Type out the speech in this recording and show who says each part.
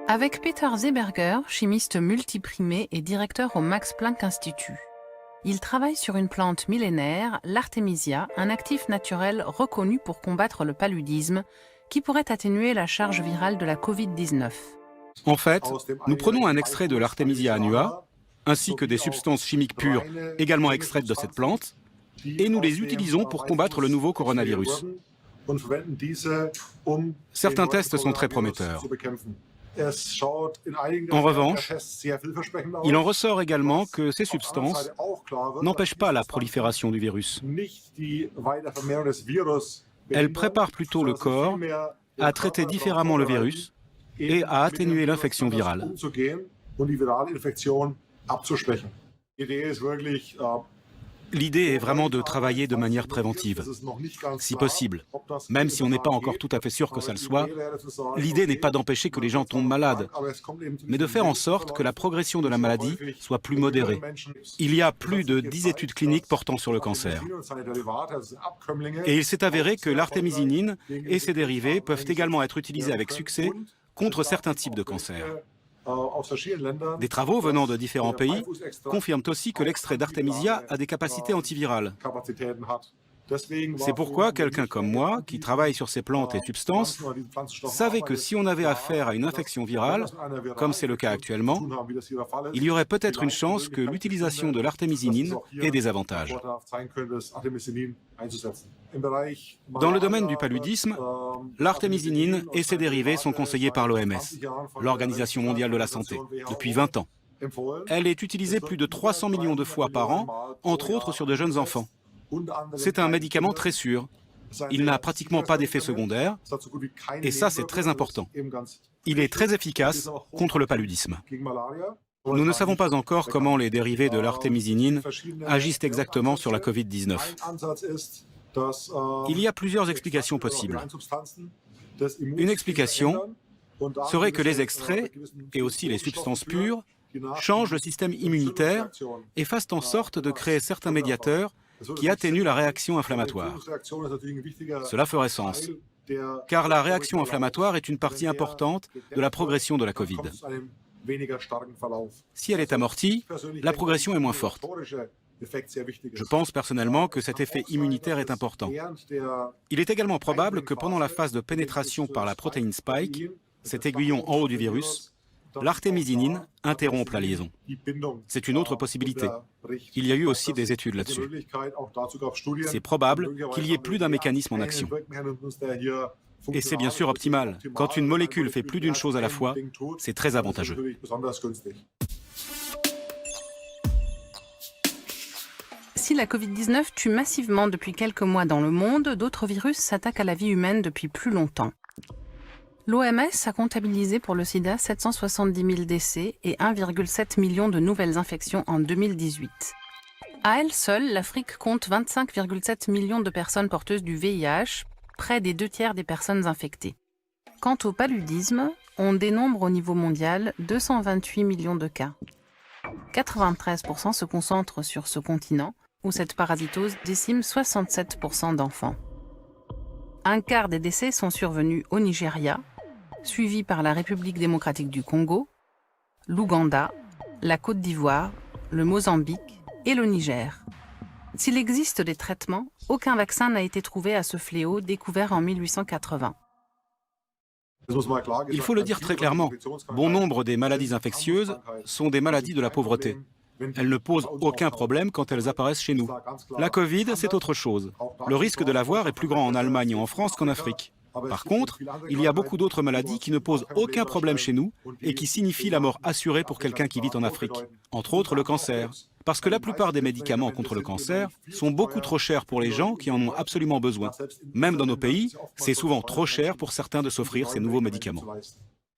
Speaker 1: Avec Peter Zeberger, chimiste multiprimé et directeur au Max Planck Institut. Il travaille sur une plante millénaire, l'artémisia, un actif naturel reconnu pour combattre le paludisme, qui pourrait atténuer la charge virale de la Covid-19.
Speaker 2: En fait, nous prenons un extrait de l'Artemisia annua, ainsi que des substances chimiques pures également extraites de cette plante, et nous les utilisons pour combattre le nouveau coronavirus. Certains tests sont très prometteurs. En revanche, il en ressort également que ces substances n'empêchent pas la prolifération du virus. Elles préparent plutôt le corps à traiter différemment le virus et à atténuer l'infection virale. L'idée est vraiment de travailler de manière préventive, si possible. Même si on n'est pas encore tout à fait sûr que ça le soit, l'idée n'est pas d'empêcher que les gens tombent malades, mais de faire en sorte que la progression de la maladie soit plus modérée. Il y a plus de 10 études cliniques portant sur le cancer. Et il s'est avéré que l'artémisinine et ses dérivés peuvent également être utilisés avec succès contre certains types de cancers. Des travaux venant de différents pays confirment aussi que l'extrait d'artémisia a des capacités antivirales. C'est pourquoi quelqu'un comme moi, qui travaille sur ces plantes et substances, savait que si on avait affaire à une infection virale, comme c'est le cas actuellement, il y aurait peut-être une chance que l'utilisation de l'artémisinine ait des avantages. Dans le domaine du paludisme, l'artémisinine et ses dérivés sont conseillés par l'OMS, l'Organisation mondiale de la santé, depuis 20 ans. Elle est utilisée plus de 300 millions de fois par an, entre autres sur de jeunes enfants. C'est un médicament très sûr. Il n'a pratiquement pas d'effets secondaires, et ça c'est très important. Il est très efficace contre le paludisme. Nous ne savons pas encore comment les dérivés de l'artémisinine agissent exactement sur la Covid-19. Il y a plusieurs explications possibles. Une explication serait que les extraits, et aussi les substances pures, changent le système immunitaire et fassent en sorte de créer certains médiateurs qui atténuent la réaction inflammatoire. Cela ferait sens, car la réaction inflammatoire est une partie importante de la progression de la Covid. Si elle est amortie, la progression est moins forte. Je pense personnellement que cet effet immunitaire est important. Il est également probable que pendant la phase de pénétration par la protéine spike, cet aiguillon en haut du virus, l'artémisinine interrompt la liaison. C'est une autre possibilité. Il y a eu aussi des études là-dessus. C'est probable qu'il y ait plus d'un mécanisme en action. Et c'est bien sûr optimal. Quand une molécule fait plus d'une chose à la fois, c'est très avantageux.
Speaker 1: Si la Covid-19 tue massivement depuis quelques mois dans le monde, d'autres virus s'attaquent à la vie humaine depuis plus longtemps. L'OMS a comptabilisé pour le sida 770 000 décès et 1,7 million de nouvelles infections en 2018. À elle seule, l'Afrique compte 25,7 millions de personnes porteuses du VIH, près des 2/3 des personnes infectées. Quant au paludisme, on dénombre au niveau mondial 228 millions de cas. 93% se concentrent sur ce continent, où cette parasitose décime 67% d'enfants. Un quart des décès sont survenus au Nigeria, suivi par la République démocratique du Congo, l'Ouganda, la Côte d'Ivoire, le Mozambique et le Niger. S'il existe des traitements, aucun vaccin n'a été trouvé à ce fléau découvert en 1880.
Speaker 2: Il faut le dire très clairement, bon nombre des maladies infectieuses sont des maladies de la pauvreté. Elles ne posent aucun problème quand elles apparaissent chez nous. La Covid, c'est autre chose. Le risque de l'avoir est plus grand en Allemagne et en France qu'en Afrique. Par contre, il y a beaucoup d'autres maladies qui ne posent aucun problème chez nous et qui signifient la mort assurée pour quelqu'un qui vit en Afrique. Entre autres, le cancer. Parce que la plupart des médicaments contre le cancer sont beaucoup trop chers pour les gens qui en ont absolument besoin. Même dans nos pays, c'est souvent trop cher pour certains de s'offrir ces nouveaux médicaments.